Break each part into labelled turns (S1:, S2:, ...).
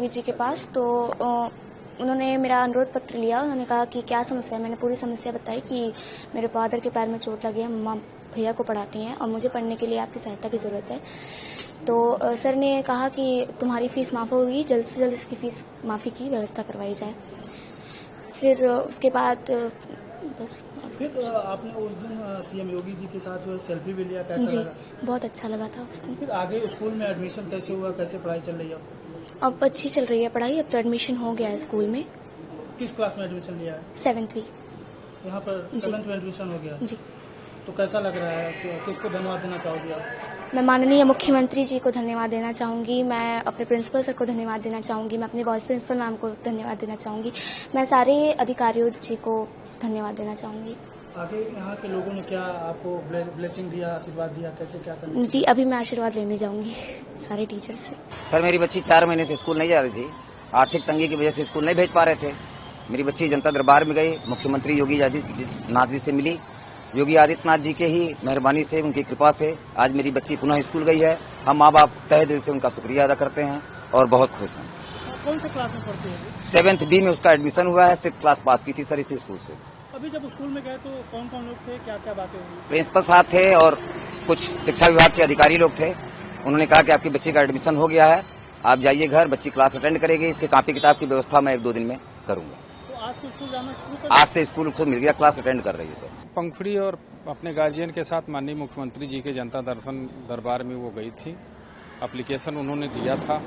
S1: योगी जी के पास, तो उन्होंने मेरा अनुरोध पत्र लिया। उन्होंने कहा कि क्या समस्या है। मैंने पूरी समस्या बताई कि मेरे फादर के पैर में चोट लगी है, मम्मा भैया को पढ़ाती हैं और मुझे पढ़ने के लिए आपकी सहायता की ज़रूरत है। तो सर ने कहा कि तुम्हारी फ़ीस माफ़ होगी, जल्द से जल्द इसकी फ़ीस माफ़ी की व्यवस्था करवाई जाए। फिर उसके बाद बस।
S2: फिर आपने उस दिन सीएम योगी जी के साथ जो है सेल्फी भी लिया, कैसा
S1: जी,
S2: लगा?
S1: बहुत अच्छा लगा था उस दिन।
S2: फिर आगे स्कूल में एडमिशन कैसे हुआ, कैसे पढ़ाई चल रही है?
S1: अब अच्छी चल रही है पढ़ाई। अब तो एडमिशन हो गया है स्कूल में।
S2: किस क्लास में एडमिशन लिया है?
S1: 7वीं।
S2: यहाँ पर 7th में एडमिशन हो गया।
S1: जी।
S2: तो कैसा लग रहा है, किसको धन्यवाद देना चाहोगे आप?
S1: मैं माननीय मुख्यमंत्री जी को धन्यवाद देना चाहूँगी, मैं अपने प्रिंसिपल सर को धन्यवाद देना चाहूँगी, मैं अपने वाइस प्रिंसिपल मैम को धन्यवाद देना चाहूँगी, मैं सारे अधिकारियों जी को धन्यवाद देना चाहूँगी।
S2: आगे यहाँ के लोगों ने क्या आपको ब्लेसिंग दिया, आशीर्वाद दिया, कैसे क्या करना?
S1: जी, अभी मैं आशीर्वाद लेने जाऊँगी सारे टीचर से।
S3: सर, मेरी बच्ची 4 महीने से स्कूल नहीं जा रही थी। आर्थिक तंगी की वजह से स्कूल नहीं भेज पा रहे थे। मेरी बच्ची जनता दरबार में गई, मुख्यमंत्री योगी आदित्यनाथ जी से मिली। योगी आदित्यनाथ जी के ही मेहरबानी से, उनकी कृपा से आज मेरी बच्ची पुनः स्कूल गई है। हम माँ बाप तहे दिल से उनका शुक्रिया अदा करते हैं और बहुत खुश हैं।
S2: कौन से क्लास में पढ़ते हैं?
S3: 7th B में उसका एडमिशन हुआ है। 6th क्लास पास की थी सर इसी स्कूल से।
S2: अभी जब स्कूल में गए तो कौन कौन लोग थे, क्या क्या बातें हुई?
S3: प्रिंसिपल साहब थे और कुछ शिक्षा विभाग के अधिकारी लोग थे। उन्होंने कहा कि आपकी बच्ची का एडमिशन हो गया है, आप जाइए घर, बच्ची क्लास अटेंड करेगी, इसके कॉपी किताब की व्यवस्था मैं 1-2 दिन में करूंगा।
S2: तो आज से स्कूल जाना शुरू कर?
S3: आज से स्कूल खुद मिल गया, क्लास अटेंड कर रही है सर।
S4: पंखुड़ी और अपने गार्जियन के साथ माननीय मुख्यमंत्री जी के जनता दर्शन दरबार में वो गई थी। एप्लीकेशन उन्होंने दिया था।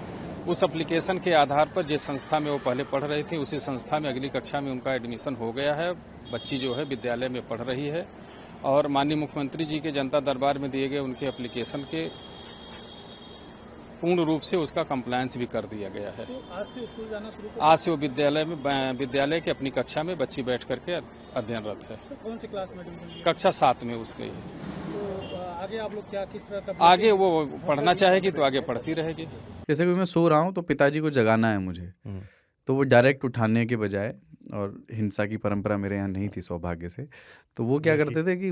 S4: उस एप्लीकेशन के आधार पर जिस संस्था में वो पहले पढ़ रही थी उसी संस्था में अगली कक्षा में उनका एडमिशन हो गया है। बच्ची जो है विद्यालय में पढ़ रही है और माननीय मुख्यमंत्री जी के जनता दरबार में दिए गए उनके एप्लीकेशन के पूर्ण रूप से उसका कंप्लायंस भी कर दिया गया है।
S2: तो आज से स्कूल जाना शुरू कर?
S4: आज से वो विद्यालय के अपनी कक्षा में बच्ची बैठ करके अध्ययनरत है।
S2: तो कौन सी क्लास में एडमिशन लिया?
S4: कक्षा 7 में उसके।
S2: तो आगे आप लोग क्या, किस तरह का?
S4: आगे वो पढ़ना चाहेगी तो आगे पढ़ती रहेगी।
S5: जैसे कि मैं सो रहा हूँ तो पिताजी को जगाना है मुझे, तो वो डायरेक्ट उठाने के बजाय, और हिंसा की परंपरा मेरे यहाँ नहीं थी सौभाग्य से, तो वो क्या करते थे कि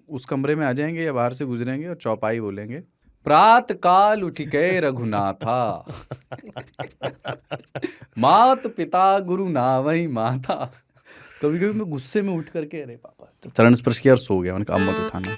S5: उस कमरे में आ जाएंगे या बाहर से गुजरेंगे और चौपाई बोलेंगे, प्रात काल उठ के रघुनाथा मात पिता गुरु नावई माता। कभी कभी मैं गुस्से में उठ करके अरे पापा चरण स्पर्श किया और सो गया। उनका अब मत उठाना।